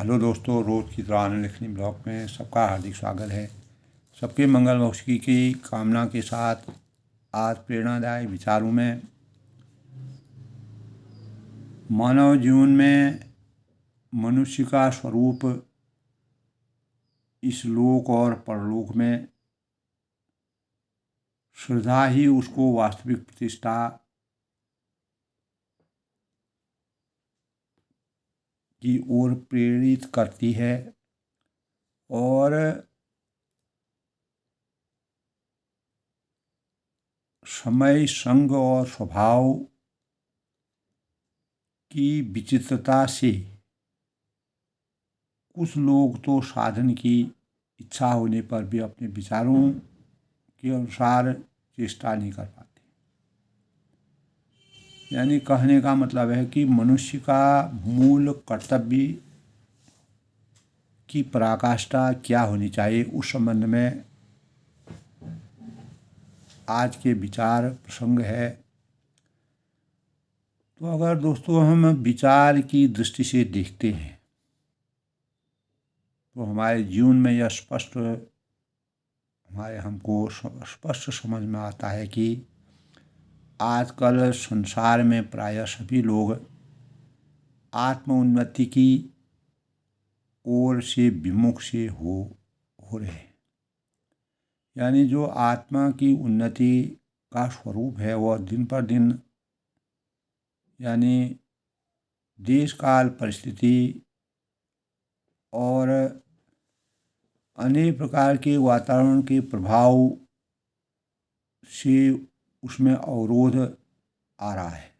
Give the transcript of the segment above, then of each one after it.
Hello दोस्तों, रोज़ की तरह आनंद लिखनी ब्लॉग में सबका हार्दिक स्वागत है। सबके मंगल मौसिकी की कामना के साथ आज प्रेरणादायक विचारों में मानव जीवन में मनुष्य का स्वरूप इस लोक और परलोक में श्रद्धा ही उसको वास्तविक प्रतिष्ठा की ओर प्रेरित करती है और समय, संग और स्वभाव की विचित्रता से कुछ लोग तो साधन की इच्छा होने पर भी अपने विचारों के अनुसार चेष्टा नहीं कर पाते। यानी कहने का मतलब है कि मनुष्य का मूल कर्तव्य की पराकाष्ठा क्या होनी चाहिए, उस संबंध में आज के विचार प्रसंग है। तो अगर दोस्तों हम विचार की दृष्टि से देखते हैं तो हमारे जीवन में यह हमको स्पष्ट समझ में आता है कि आजकल संसार में प्रायः सभी लोग आत्मोन्नति की ओर से विमुख से हो रहे हैं। यानी जो आत्मा की उन्नति का स्वरूप है वह दिन पर दिन यानी देश काल परिस्थिति और अनेक प्रकार के वातावरण के प्रभाव से उसमें अवरोध आ रहा है।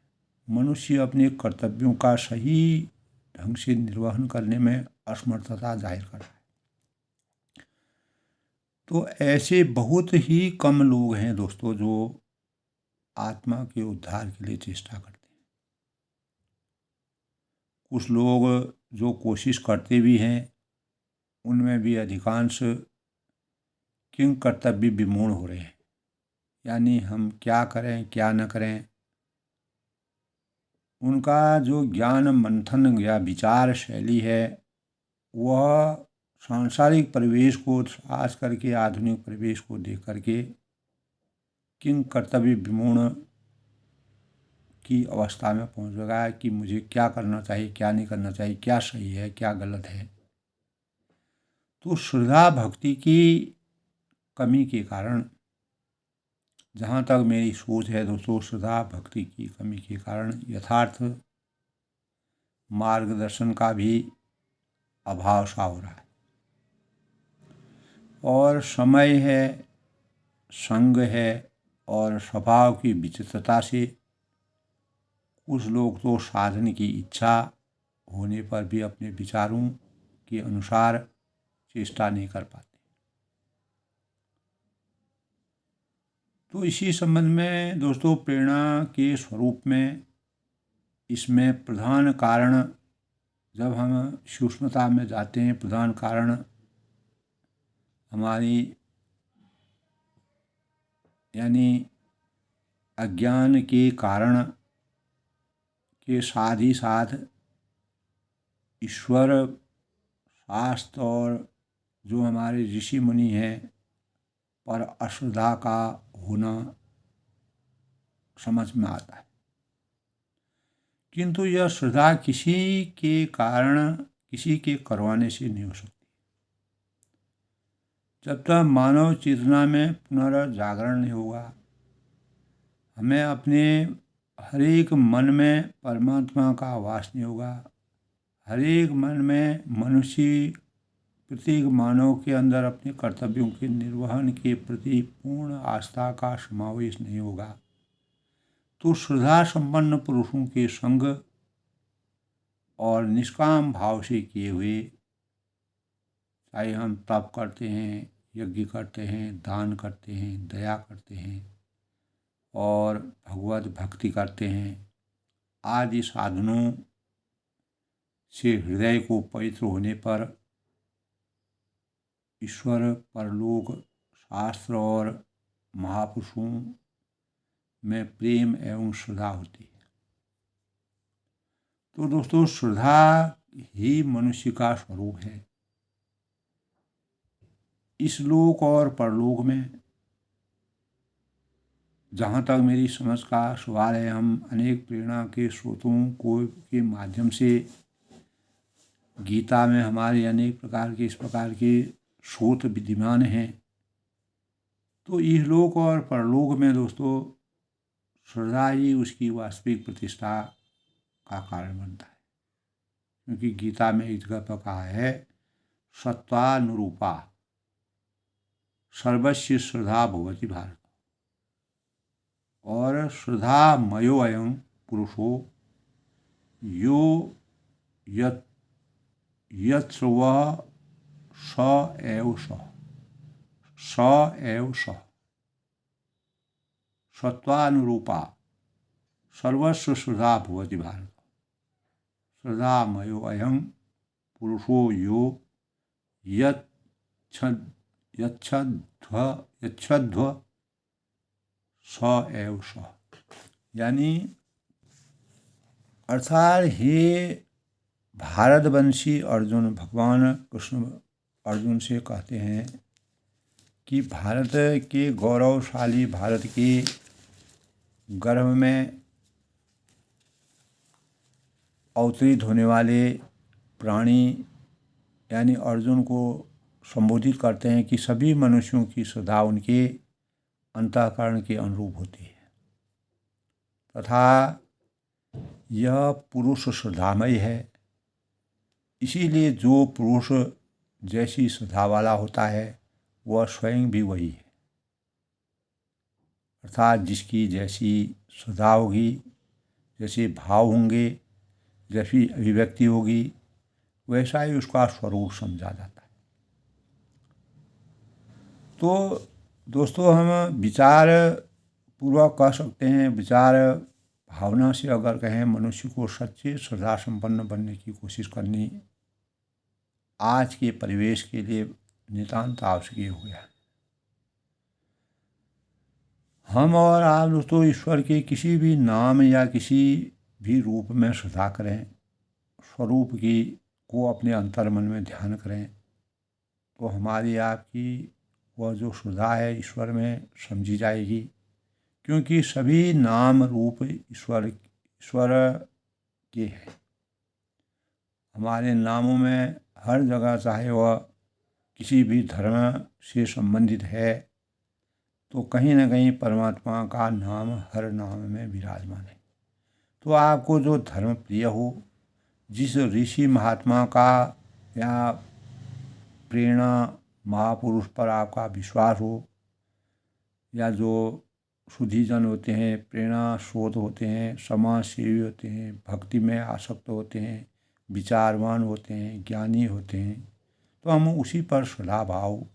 मनुष्य अपने कर्तव्यों का सही ढंग से निर्वहन करने में असमर्थता जाहिर कर रहा है। तो ऐसे बहुत ही कम लोग हैं दोस्तों जो आत्मा के उद्धार के लिए चेष्टा करते हैं। कुछ लोग जो कोशिश करते भी हैं उनमें भी अधिकांश किंग कर्तव्य विमूढ़ हो रहे हैं। यानी हम क्या करें क्या न करें, उनका जो ज्ञान मंथन या विचार शैली है वह सांसारिक परिवेश को, खास करके आधुनिक परिवेश को देख करके किंग कर्तव्य विमूढ़ की अवस्था में पहुंच गया है कि मुझे क्या करना चाहिए, क्या नहीं करना चाहिए, क्या सही है, क्या गलत है। तो श्रद्धा भक्ति की कमी के कारण, जहाँ तक मेरी सोच है दोस्तों, श्रद्धा भक्ति की कमी के कारण यथार्थ मार्गदर्शन का भी अभाव सा हो रहा है। और समय है, संग है और स्वभाव की विचित्रता से कुछ लोग तो साधन की इच्छा होने पर भी अपने विचारों के अनुसार चेष्टा नहीं कर पाते। तो इसी संबंध में दोस्तों प्रेरणा के स्वरूप में इसमें प्रधान कारण, जब हम सूक्ष्मता में जाते हैं, प्रधान कारण हमारी यानी अज्ञान के कारण के साथ ही साथ ईश्वर, शास्त्र और जो हमारे ऋषि मुनि हैं पर अश्रद्धा का होना समझ में आता है। किंतु यह श्रद्धा किसी के कारण, किसी के करवाने से नहीं हो सकती। जब तक मानव चेतना में पुनर्जागरण नहीं होगा, हमें अपने हर एक मन में परमात्मा का वास नहीं होगा, हर एक मन में मनुष्य, प्रत्येक मानव के अंदर अपने कर्तव्यों के निर्वहन के प्रति पूर्ण आस्था का समावेश नहीं होगा, तो श्रद्धा संपन्न पुरुषों के संग और निष्काम भाव से किए हुए, चाहे हम तप करते हैं, यज्ञ करते हैं, दान करते हैं, दया करते हैं और भगवत भक्ति करते हैं, आदि साधनों से हृदय को पवित्र होने पर ईश्वर, परलोक, शास्त्र और महापुरुषों में प्रेम एवं श्रद्धा होती है। तो दोस्तों श्रद्धा ही मनुष्य का स्वरूप है। इस लोक और परलोक में जहाँ तक मेरी समझ का सवाल है, हम अनेक प्रेरणा के स्रोतों को के माध्यम से गीता में हमारे अनेक प्रकार के इस प्रकार के स्रोत विद्यमान हैं। तो इहलोक और परलोक में दोस्तों श्रद्धा ही उसकी वास्तविक प्रतिष्ठा का कारण बनता है, क्योंकि गीता में एक जगह पर कहा है सत्वानुरूपा सर्वस्य श्रद्धा भवति भारत, और श्रद्धा मयो अयं पुरुषो यो यत्र वह स एव स सत्वानुरूपा सर्वस्व श्रद्धा भवति भारत, श्रद्धा मयो अयं पुरुषो यो यच्छध्व स एव स। यानी अर्थात हे भारतवंशी अर्जुन, भगवान कृष्ण अर्जुन से कहते हैं कि भारत के गौरवशाली भारत के गर्भ में अवतरित होने वाले प्राणी यानी अर्जुन को संबोधित करते हैं कि सभी मनुष्यों की श्रद्धा उनके अंतःकरण के अनुरूप होती है, तथा यह पुरुष श्रद्धामय है। इसीलिए जो पुरुष जैसी श्रद्धा वाला होता है वह स्वयं भी वही है, अर्थात जिसकी जैसी श्रद्धा होगी, जैसे भाव होंगे, जैसी अभिव्यक्ति होगी, वैसा ही उसका स्वरूप समझा जाता है। तो दोस्तों हम विचार पूर्वक कह सकते हैं, विचार भावना से अगर कहें, मनुष्य को सच्चे श्रद्धा संपन्न बनने की कोशिश करनी आज के परिवेश के लिए नितांत आवश्यक हो गया है। हम और आप दोस्तों ईश्वर के किसी भी नाम या किसी भी रूप में श्रद्धा करें, स्वरूप की को अपने अंतर्मन में ध्यान करें, तो हमारी आपकी वह जो श्रद्धा है ईश्वर में समझी जाएगी, क्योंकि सभी नाम रूप ईश्वर के हैं। हमारे नामों में हर जगह, चाहे वह किसी भी धर्म से संबंधित है, तो कहीं ना कहीं परमात्मा का नाम हर नाम में विराजमान है। तो आपको जो धर्म प्रिय हो, जिस ऋषि महात्मा का या प्रेरणा महापुरुष पर आपका विश्वास हो, या जो शुद्धिजन होते हैं, प्रेरणा स्रोत होते हैं, समाज सेवी होते हैं, भक्ति में आसक्त होते हैं, विचारवान होते हैं, ज्ञानी होते हैं, तो हम उसी पर श्रद्धा भाव,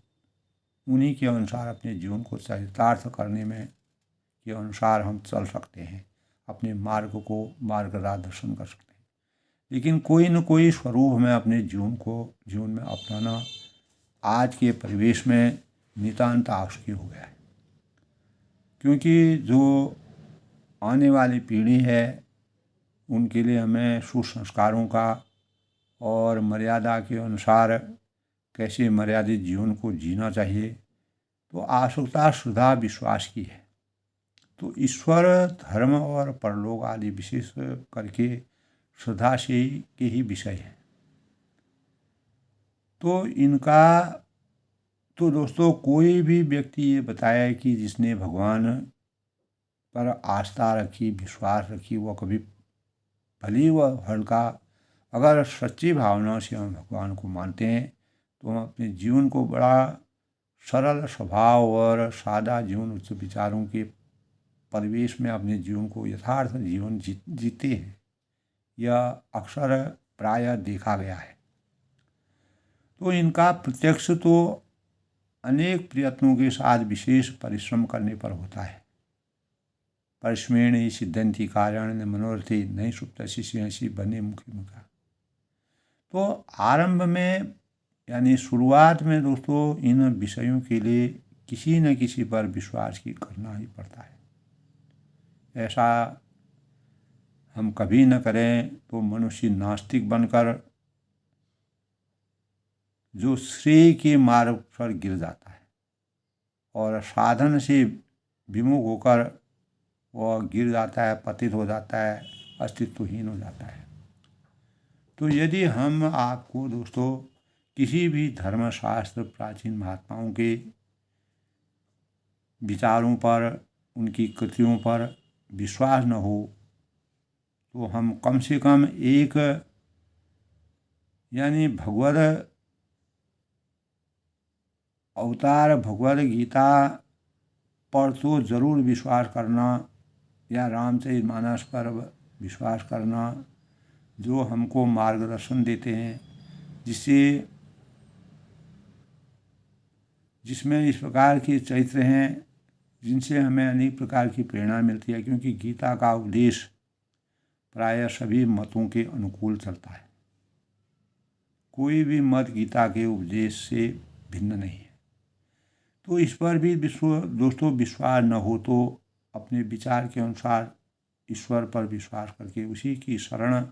उन्हीं के अनुसार अपने जीवन को चरितार्थ करने में के अनुसार हम चल सकते हैं, अपने मार्ग दर्शन कर सकते हैं। लेकिन कोई न कोई स्वरूप में अपने जीवन में अपनाना आज के परिवेश में नितांत आवश्यक हो गया है, क्योंकि जो आने वाली पीढ़ी है उनके लिए हमें सुसंस्कारों का और मर्यादा के अनुसार कैसे मर्यादित जीवन को जीना चाहिए, तो आवश्यकता श्रद्धा विश्वास की है। तो ईश्वर, धर्म और परलोक आदि विशेष करके श्रद्धा से के ही विषय है। तो इनका तो दोस्तों कोई भी व्यक्ति ये बताए कि जिसने भगवान पर आस्था रखी, विश्वास रखी, वो कभी भली व हल्का, अगर सच्ची भावना से हम भगवान को मानते हैं तो हम अपने जीवन को बड़ा सरल स्वभाव और सादा जीवन, उच्च विचारों के परिवेश में अपने जीवन को यथार्थ जीवन जीते हैं। यह अक्सर प्रायः देखा गया है। तो इनका प्रत्यक्ष तो अनेक प्रयत्नों के साथ विशेष परिश्रम करने पर होता है। परिश्रमेण ही सिद्धन्ति कार्याणि मनोरथे नहीं सुप्त शिष्य बने मुखी मुखा। तो आरंभ में यानी शुरुआत में दोस्तों इन विषयों के लिए किसी न किसी पर विश्वास की करना ही पड़ता है। ऐसा हम कभी न करें तो मनुष्य नास्तिक बनकर जो श्रेय के मार्ग पर गिर जाता है और साधन से विमुख होकर वह गिर जाता है, पतित हो जाता है, अस्तित्वहीन हो जाता है। तो यदि हम आपको दोस्तों किसी भी धर्मशास्त्र प्राचीन महात्माओं के विचारों पर, उनकी कृतियों पर विश्वास न हो, तो हम कम से कम एक यानी भगवद अवतार भगवद गीता पर तो ज़रूर विश्वास करना, या रामचरितमानस पर विश्वास करना, जो हमको मार्गदर्शन देते हैं, जिसमें इस प्रकार के चरित्र हैं जिनसे हमें अनेक प्रकार की प्रेरणा मिलती है। क्योंकि गीता का उपदेश प्रायः सभी मतों के अनुकूल चलता है, कोई भी मत गीता के उपदेश से भिन्न नहीं है। तो इस पर भी दोस्तों विश्वास न हो तो अपने विचार के अनुसार ईश्वर पर विश्वास करके उसी की शरण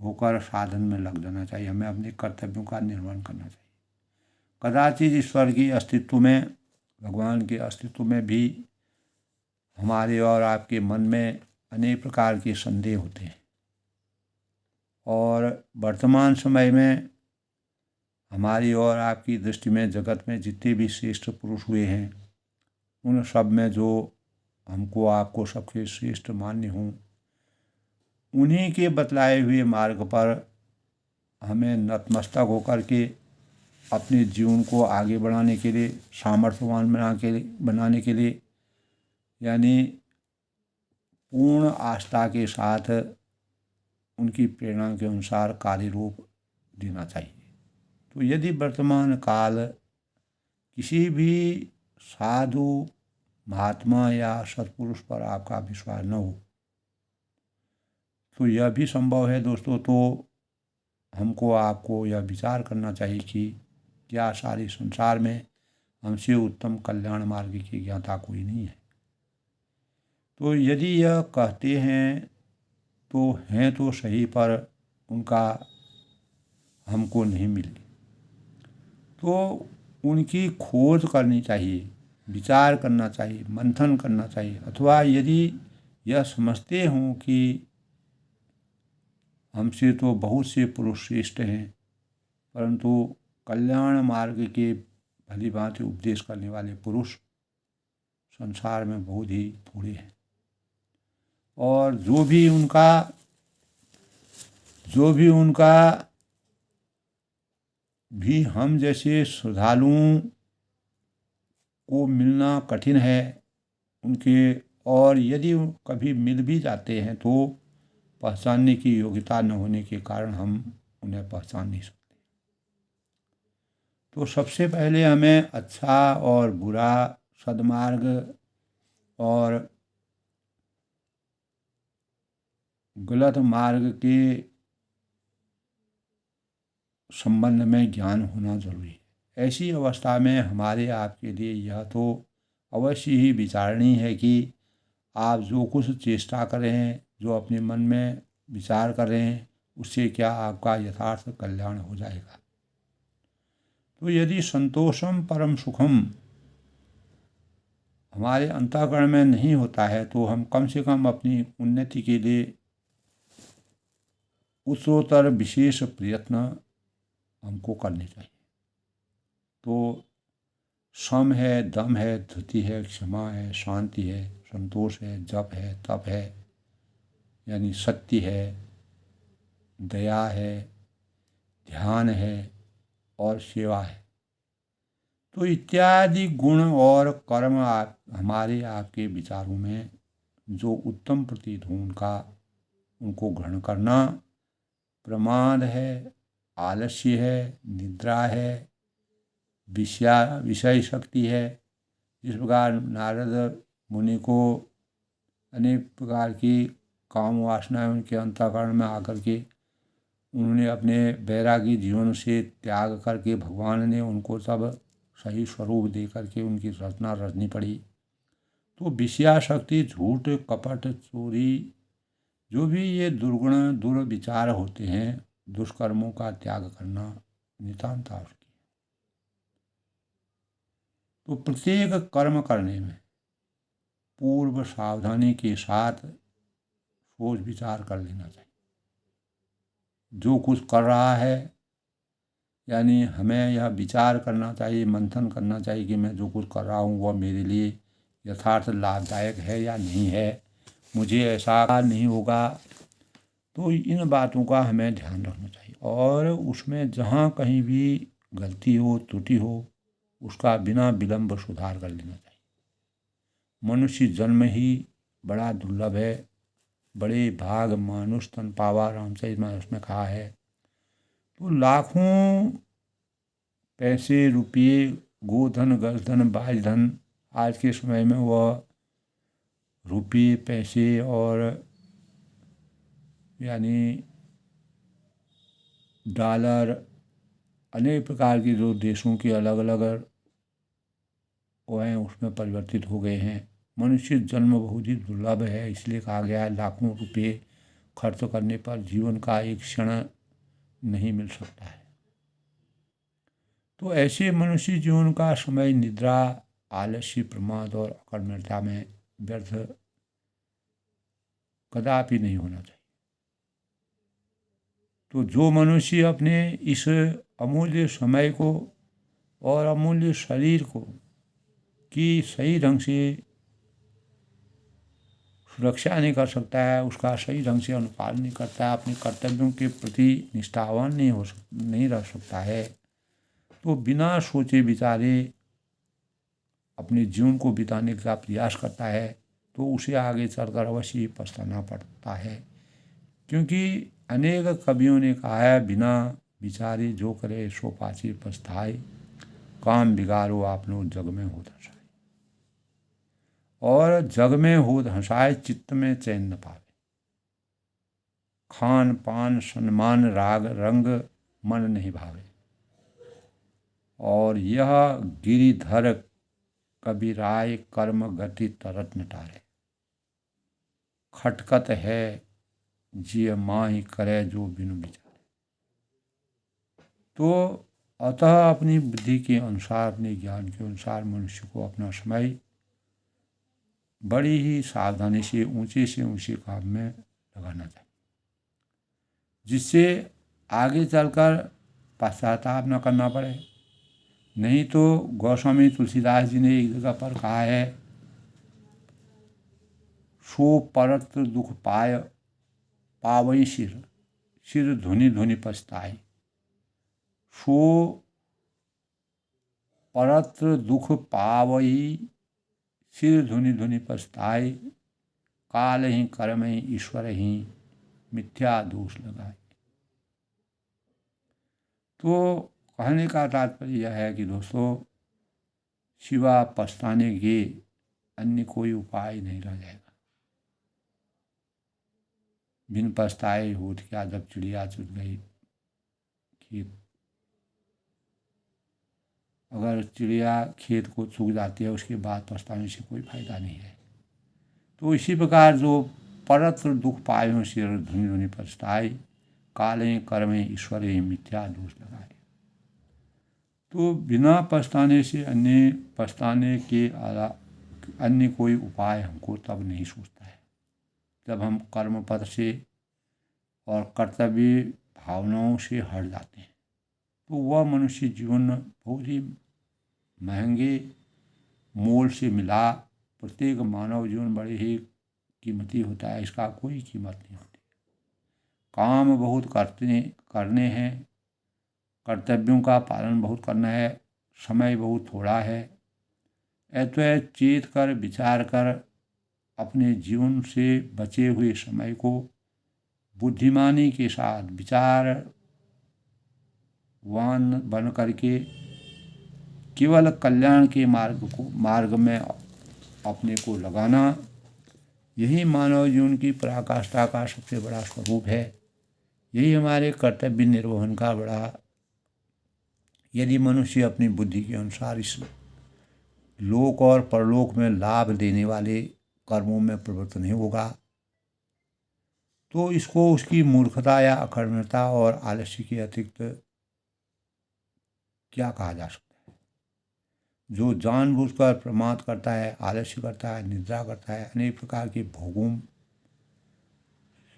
होकर साधन में लग जाना चाहिए। हमें अपने कर्तव्यों का निर्वहन करना चाहिए। कदाचित ईश्वर की अस्तित्व में, भगवान के अस्तित्व में भी हमारे और आपके मन में अनेक प्रकार के संदेह होते हैं, और वर्तमान समय में हमारी और आपकी दृष्टि में जगत में जितने भी श्रेष्ठ पुरुष हुए हैं, उन सब में जो हमको आपको सबसे श्रेष्ठ मान्य हों, उन्हीं के बतलाए हुए मार्ग पर हमें नतमस्तक होकर के अपने जीवन को आगे बढ़ाने के लिए, सामर्थ्यवान बनाने के लिए, यानी पूर्ण आस्था के साथ उनकी प्रेरणा के अनुसार कार्य रूप देना चाहिए। तो यदि वर्तमान काल किसी भी साधु, महात्मा या सत्पुरुष पर आपका विश्वास न हो, तो यह भी संभव है दोस्तों, तो हमको आपको यह विचार करना चाहिए कि क्या सारे संसार में हमसे उत्तम कल्याण मार्ग की ज्ञाता कोई नहीं है। तो यदि यह कहते हैं तो सही, पर उनका हमको नहीं मिली, तो उनकी खोज करनी चाहिए, विचार करना चाहिए, मंथन करना चाहिए। अथवा यदि यह समझते हों कि हमसे तो बहुत से पुरुष श्रेष्ठ हैं, परंतु कल्याण मार्ग के भली भांति उपदेश करने वाले पुरुष संसार में बहुत ही थोड़े हैं, और जो भी उनका भी हम जैसे श्रद्धालुओं को मिलना कठिन है उनके, और यदि कभी मिल भी जाते हैं तो पहचानने की योग्यता न होने के कारण हम उन्हें पहचान नहीं सकते। तो सबसे पहले हमें अच्छा और बुरा, सद्मार्ग और गलत मार्ग के संबंध में ज्ञान होना जरूरी है। ऐसी अवस्था में हमारे आपके लिए यह तो अवश्य ही विचारणीय है कि आप जो कुछ चेष्टा कर रहे हैं, जो अपने मन में विचार कर रहे हैं, उससे क्या आपका यथार्थ कल्याण हो जाएगा। तो यदि संतोषम परम सुखम हमारे अंतःकरण में नहीं होता है, तो हम कम से कम अपनी उन्नति के लिए उत्तरोत्तर विशेष प्रयत्न हमको करने चाहिए। तो सम है, दम है, धृति है, क्षमा है, शांति है, संतोष है, जप है, तप है, यानी सत्य है, दया है, ध्यान है और सेवा है। तो इत्यादि गुण और कर्म हमारे आपके विचारों में जो उत्तम प्रतीत हो, उनको ग्रहण करना प्रमाद है, आलस्य है, निद्रा है, विषय शक्ति है। इस प्रकार नारद मुनि को अनेक प्रकार की काम वासनाएं उनके अंतःकरण में आकर के उन्होंने अपने वैरागी जीवन से त्याग करके भगवान ने उनको सब सही स्वरूप दे करके उनकी रचना रचनी पड़ी। तो विषयाशक्ति, झूठ, कपट, चोरी, जो भी ये दुर्गुण दुर्विचार होते हैं, दुष्कर्मों का त्याग करना नितांत आवश्यक है। तो प्रत्येक कर्म करने में पूर्व सावधानी के साथ सोच विचार कर लेना चाहिए। जो कुछ कर रहा है, यानी हमें यह विचार करना चाहिए, मंथन करना चाहिए कि मैं जो कुछ कर रहा हूँ वह मेरे लिए यथार्थ लाभदायक है या नहीं है, मुझे ऐसा नहीं होगा। तो इन बातों का हमें ध्यान रखना चाहिए और उसमें जहाँ कहीं भी गलती हो, त्रुटि हो, उसका बिना विलंब सुधार कर लेना चाहिए। मनुष्य जन्म ही बड़ा दुर्लभ है, बड़े भाग मानुष तन पावा, रामचरितमानस में कहा है। तो लाखों पैसे, रुपये, गोधन, गजधन, बाजधन, आज के समय में वह रुपये, पैसे और यानी डॉलर, अनेक प्रकार की जो देशों की अलग अलग वो हैं उसमें परिवर्तित हो गए हैं। मनुष्य जन्म बहुत ही दुर्लभ है, इसलिए कहा गया है लाखों रुपये खर्च करने पर जीवन का एक क्षण नहीं मिल सकता है। तो ऐसे मनुष्य जीवन का समय निद्रा, आलस्य, प्रमाद और अकर्मण्यता में व्यर्थ कदापि नहीं होना चाहिए। तो जो मनुष्य अपने इस अमूल्य समय को और अमूल्य शरीर को की सही ढंग से सुरक्षा नहीं कर सकता है, उसका सही ढंग से अनुपालन नहीं करता है, अपने कर्तव्यों के प्रति निष्ठावान नहीं रह सकता है, तो बिना सोचे विचारे अपने जीवन को बिताने का प्रयास करता है, तो उसे आगे चलकर अवश्य ही पछताना पड़ता है। क्योंकि अनेक कवियों ने कहा है, बिना विचारे जो करे सो पाछे पछताए, काम बिगाड़ो आपनो जग में होत हंसाए। और जग में होत हंसाए, चित्त में चैन न पावे। खान पान सम्मान राग रंग मन नहीं भावे। और यह गिरिधर कबीराय, कर्म गति तरत न टारे। खटकत है जिय माही करे जो बिनु विचारे। तो अतः अपनी बुद्धि के अनुसार, अपने ज्ञान के अनुसार मनुष्य को अपना समय बड़ी ही सावधानी से ऊंचे काम में लगाना चाहिए, जिससे आगे चलकर पश्चाताप न करना पड़े। नहीं तो गोस्वामी तुलसीदास जी ने एक जगह पर कहा है, सो परत दुख पाय पावई सिर, सिर धुनि धुनि पछताए। सो परत दुख पावई सिर धुनि धुनि पछताए, काल ही कर्म ही ईश्वर ही मिथ्या दोष लगाए। तो कहने का तात्पर्य यह है कि दोस्तों, सिवा पछताने के अन्य कोई उपाय नहीं रह जाएगा। बिन पछताए होत क्या, जब चिड़िया चुग गई खेत। अगर चिड़िया खेत को चुग जाती है, उसके बाद पछताने से कोई फायदा नहीं है। तो इसी प्रकार जो परत्र दुख पायो सिर धुनि धुनि पछताए, काले कर्मे ईश्वर ही मिथ्या दोष लगाए। तो बिना पछताने से अन्य पछताने के अन्य कोई उपाय हमको तब नहीं सूझता है, जब हम कर्म पद से और कर्तव्य भावनाओं से हट जाते हैं। तो वह मनुष्य जीवन बहुत ही महंगे मोल से मिला। प्रत्येक मानव जीवन बड़े ही कीमती होता है, इसका कोई कीमत नहीं होती। काम बहुत करने हैं, कर्तव्यों का पालन बहुत करना है, समय बहुत थोड़ा है। अतः चेत कर विचार कर अपने जीवन से बचे हुए समय को बुद्धिमानी के साथ विचारवान बन करके केवल कल्याण के मार्ग में अपने को लगाना, यही मानव जीवन की पराकाष्ठा का सबसे बड़ा स्वरूप है। यही हमारे कर्तव्य निर्वहन का बड़ा, यदि मनुष्य अपनी बुद्धि के अनुसार इस लोक और परलोक में लाभ देने वाले कर्मों में प्रवृत्त नहीं होगा, तो इसको उसकी मूर्खता या अकर्मण्यता और आलस्य के अतिरिक्त क्या कहा जा सकता है। जो जानबूझकर प्रमाद करता है, आलस्य करता है, निद्रा करता है, अनेक प्रकार के भोगों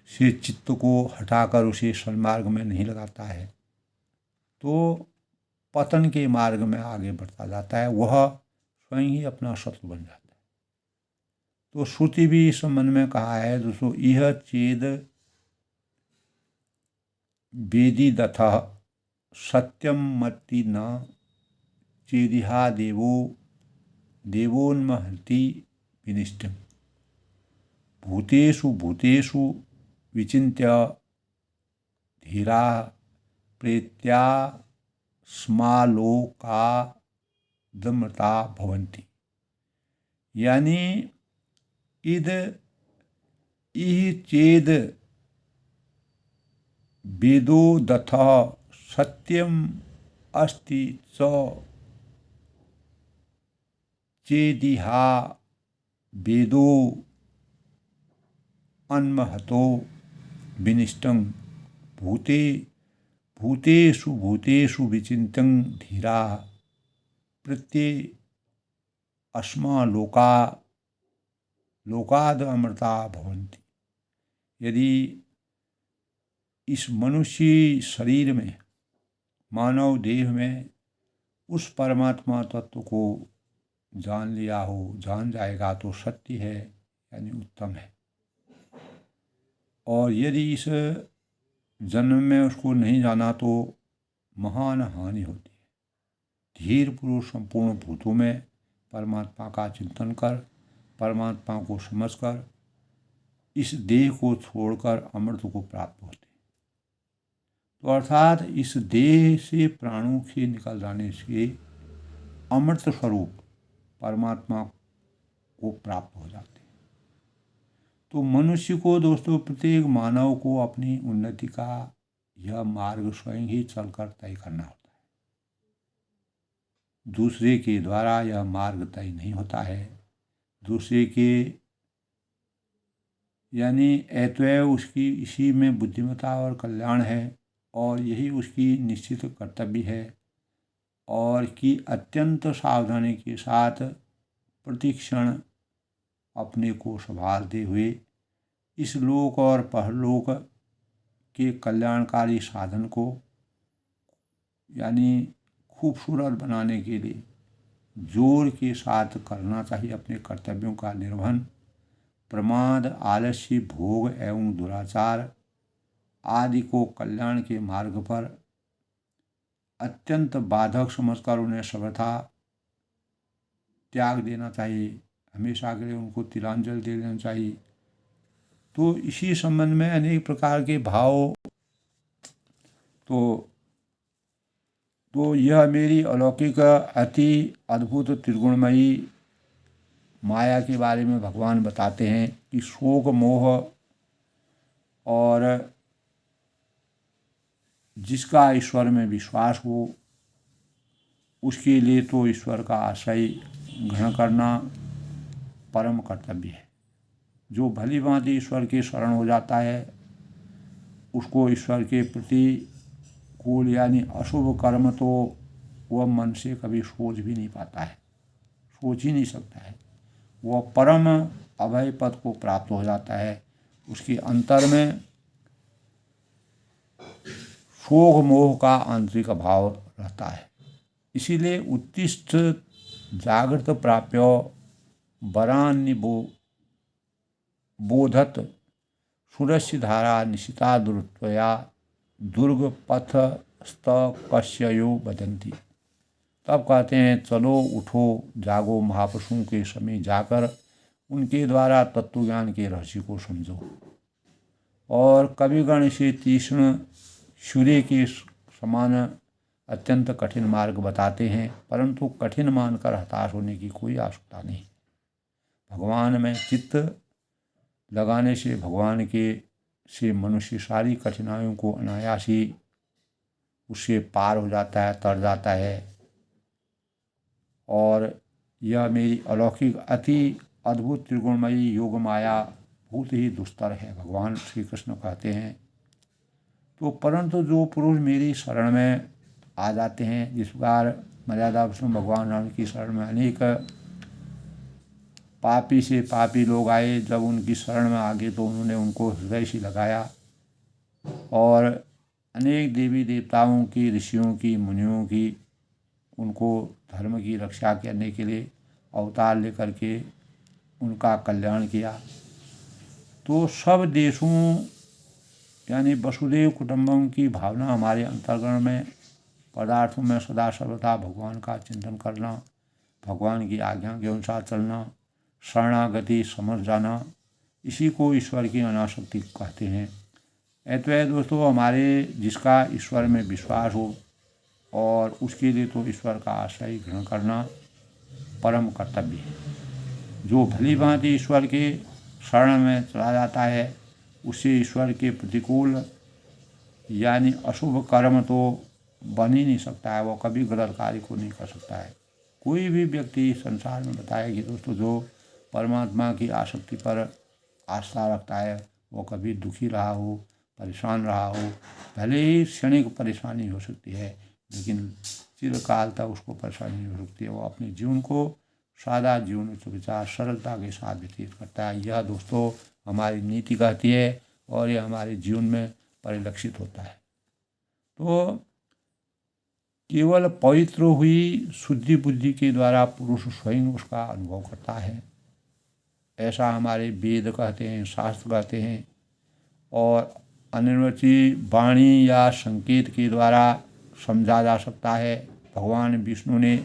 से चित्त को हटाकर उसे सन्मार्ग में नहीं लगाता है, तो पतन के मार्ग में आगे बढ़ता जाता है, वह स्वयं ही अपना शत्रु बन जाता है। तो श्रुति भी इस संबंध में कहा है दोस्तों, यह चेद वेदिदथ सत्यम मति न चेदिहा देवोन्महति विनिष्टम भूतेषु भूतेषु विचिन्त्य धीरा प्रेत्या स्मालोकादमृता भवन्ति। यानी इद इह चेद वेदो दथ सत्यम अस्ति च चेदिहा वेदो अन्महतो विनिष्टं भूतेषु भूतेषु विचिन्तं धीरा प्रत्ये अस्मा लोकाद अमृता भवन्ति। यदि इस मनुष्य शरीर में, मानव देह में उस परमात्मा तत्व को जान लिया हो, जान जाएगा तो सत्य है, यानी उत्तम है। और यदि इस जन्म में उसको नहीं जाना तो महान हानि होती है। धीर पुरुष संपूर्ण भूतों में परमात्मा का चिंतन कर, परमात्मा को समझकर इस देह को छोड़कर अमृत को प्राप्त होते। तो अर्थात इस देह से प्राणों के निकल जाने से अमृत स्वरूप परमात्मा को प्राप्त हो जाते। तो मनुष्य को दोस्तों, प्रत्येक मानव को अपनी उन्नति का यह मार्ग स्वयं ही चलकर तय करना होता है। दूसरे के द्वारा यह मार्ग तय नहीं होता है। दूसरे के यानी अतएव उसकी इसी में बुद्धिमत्ता और कल्याण है, और यही उसकी निश्चित कर्तव्य है, और कि अत्यंत सावधानी के साथ प्रतिक्षण अपने को संभालते हुए इस लोक और परलोक के कल्याणकारी साधन को यानी खूबसूरत बनाने के लिए जोर के साथ करना चाहिए। अपने कर्तव्यों का निर्वहन प्रमाद, आलस्य, भोग एवं दुराचार आदि को कल्याण के मार्ग पर अत्यंत बाधक समझकर उन्हें सर्वथा त्याग देना चाहिए। हमेशा के लिए उनको तिलांजलि दे देना चाहिए। तो इसी संबंध में अनेक प्रकार के भाव तो यह मेरी अलौकिक अति अद्भुत त्रिगुणमयी माया के बारे में भगवान बताते हैं कि शोक, मोह और जिसका ईश्वर में विश्वास हो उसके लिए तो ईश्वर का आश्रय ग्रहण करना परम कर्तव्य है। जो भली भांति ईश्वर के शरण हो जाता है उसको ईश्वर के प्रति कूल यानी अशुभ कर्म तो वह मन से कभी सोच भी नहीं पाता है, सोच ही नहीं सकता है। वह परम अभय पद को प्राप्त हो जाता है। उसके अंतर में शोक मोह का आंतरिक अभाव रहता है। इसीलिए उत्तिष्ठ जागृत प्राप्य वरान्निबोधत सुरस्य धारा निशिता दुर्त्वया दुर्ग पथ स्त कश्ययो बदंती। तब कहते हैं, चलो उठो जागो, महापुरुषों के समय जाकर उनके द्वारा तत्वज्ञान के रहस्य को समझो। और कविगण इसे तीक्ष्ण सूर्य के समान अत्यंत कठिन मार्ग बताते हैं, परंतु कठिन मानकर हताश होने की कोई आवश्यकता नहीं। भगवान में चित्त लगाने से भगवान के से मनुष्य सारी कठिनाइयों को अनायास ही उससे पार हो जाता है, तर जाता है। और यह मेरी अलौकिक अति अद्भुत त्रिगुणमयी योग माया बहुत ही दुस्तर है, भगवान श्री कृष्ण कहते हैं। तो परंतु जो पुरुष मेरी शरण में आ जाते हैं, जिस प्रकार मर्यादा पुरुषोत्तम भगवान राम की शरण में अनेक पापी से पापी लोग आए। जब उनकी शरण में आ गए तो उन्होंने उनको हृदय से लगाया और अनेक देवी देवताओं की, ऋषियों की, मुनियों की उनको धर्म की रक्षा करने के लिए अवतार लेकर के उनका कल्याण किया। तो सब देशों यानी वसुदेव कुटुंबकम की भावना हमारे अंतर्गण में, पदार्थों में सदा सर्वदा भगवान का चिंतन करना, भगवान की आज्ञा के अनुसार चलना, शरणागति समझ जाना, इसी को ईश्वर की अनासक्ति कहते हैं। ऐसे दोस्तों, हमारे जिसका ईश्वर में विश्वास हो और उसके लिए तो ईश्वर का आश्रय ग्रहण करना परम कर्तव्य है। जो भली भांति ईश्वर के शरण में चला जाता है उससे ईश्वर के प्रतिकूल यानी अशुभ कर्म तो बन ही नहीं सकता है, वो कभी गलत कार्य को नहीं कर सकता है। कोई भी व्यक्ति संसार में बताया कि दोस्तों जो परमात्मा की आसक्ति पर आस्था रखता है वो कभी दुखी रहा हो, परेशान रहा हो, भले ही क्षणिक परेशानी हो सकती है लेकिन चिरकाल तक उसको परेशानी नहीं हो सकती है। वो अपने जीवन को सादा जीवन विचार सरलता के साथ व्यतीत करता है। यह दोस्तों हमारी नीति कहती है और यह हमारे जीवन में परिलक्षित होता है। तो केवल पवित्र हुई शुद्धि बुद्धि के द्वारा पुरुष स्वयं उसका अनुभव करता है, ऐसा हमारे वेद कहते हैं, शास्त्र कहते हैं। और अनिर्वचित वाणी या संकेत के द्वारा समझा जा सकता है। भगवान विष्णु ने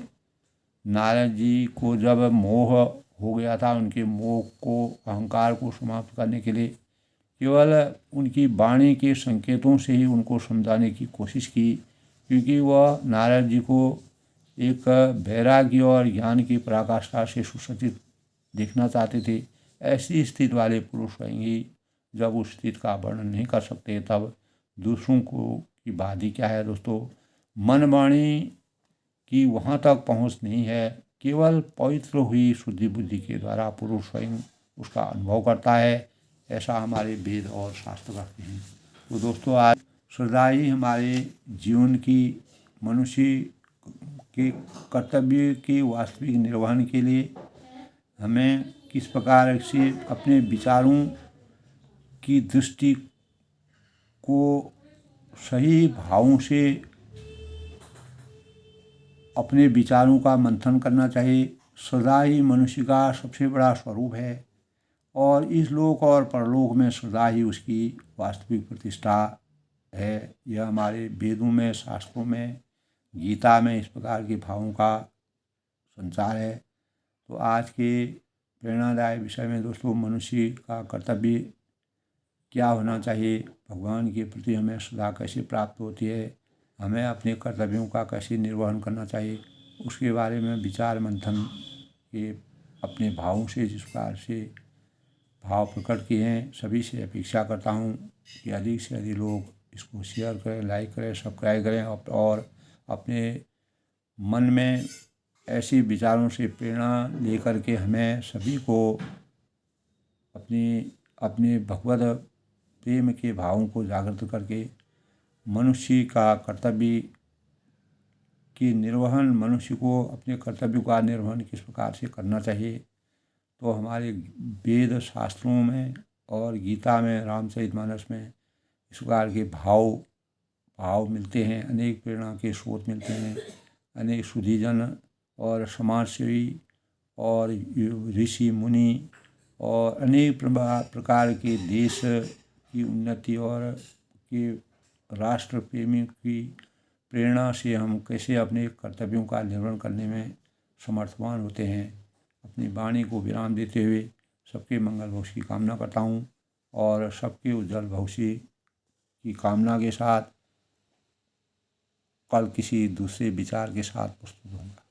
नारद जी को जब मोह हो गया था, उनके मोह को, अहंकार को समाप्त करने के लिए केवल उनकी वाणी के संकेतों से ही उनको समझाने की कोशिश की, क्योंकि वह नारद जी को एक वैराग्य और ज्ञान की पराकाष्ठा से सुसज्जित देखना चाहते थे। ऐसी स्थिति वाले पुरुष स्वयं ही जब उस स्थिति का वर्णन नहीं कर सकते तब दूसरों को की बाधी क्या है दोस्तों। मन वाणी की वहाँ तक पहुँच नहीं है। केवल पवित्र हुई शुद्धि बुद्धि के द्वारा पुरुष स्वयं उसका अनुभव करता है, ऐसा हमारे वेद और शास्त्र कहते हैं। तो दोस्तों, आज सदा ही हमारे जीवन की मनुष्य के कर्तव्य के वास्तविक निर्वहन के लिए हमें किस प्रकार से अपने विचारों की दृष्टि को सही भावों से अपने विचारों का मंथन करना चाहिए। सदा ही मनुष्य का सबसे बड़ा स्वरूप है और इस लोक और परलोक में सदा ही उसकी वास्तविक प्रतिष्ठा है। यह हमारे वेदों में, शास्त्रों में, गीता में इस प्रकार के भावों का संचार है। तो आज के प्रेरणादायक विषय में दोस्तों मनुष्य का कर्तव्य क्या होना चाहिए, भगवान के प्रति हमें सदा कैसे प्राप्त होती है, हमें अपने कर्तव्यों का कैसे निर्वहन करना चाहिए, उसके बारे में विचार मंथन के अपने भावों से जिस प्रकार से भाव प्रकट किए हैं, सभी से अपेक्षा करता हूँ कि अधिक से अधिक लोग इसको शेयर करें, लाइक करें, सब्सक्राइब करें और अपने मन में ऐसे विचारों से प्रेरणा लेकर के हमें सभी को अपने भगवत प्रेम के भावों को जागृत करके मनुष्य का कर्तव्य की निर्वहन, मनुष्य को अपने कर्तव्य का निर्वहन किस प्रकार से करना चाहिए, तो हमारे वेद शास्त्रों में और गीता में, रामचरितमानस में इस प्रकार के भाव मिलते हैं। अनेक प्रेरणा के स्रोत मिलते हैं। अनेक सुधीजन और समाजसेवी और ऋषि मुनि और अनेक प्रकार के देश की उन्नति और के राष्ट्र प्रेमी की प्रेरणा से हम कैसे अपने कर्तव्यों का निर्वहन करने में समर्थवान होते हैं। अपनी वाणी को विराम देते हुए सबके मंगल भविष्य की कामना करता हूँ और सबके उज्जवल भविष्य की कामना के साथ कल किसी दूसरे विचार के साथ प्रस्तुत होऊंगा।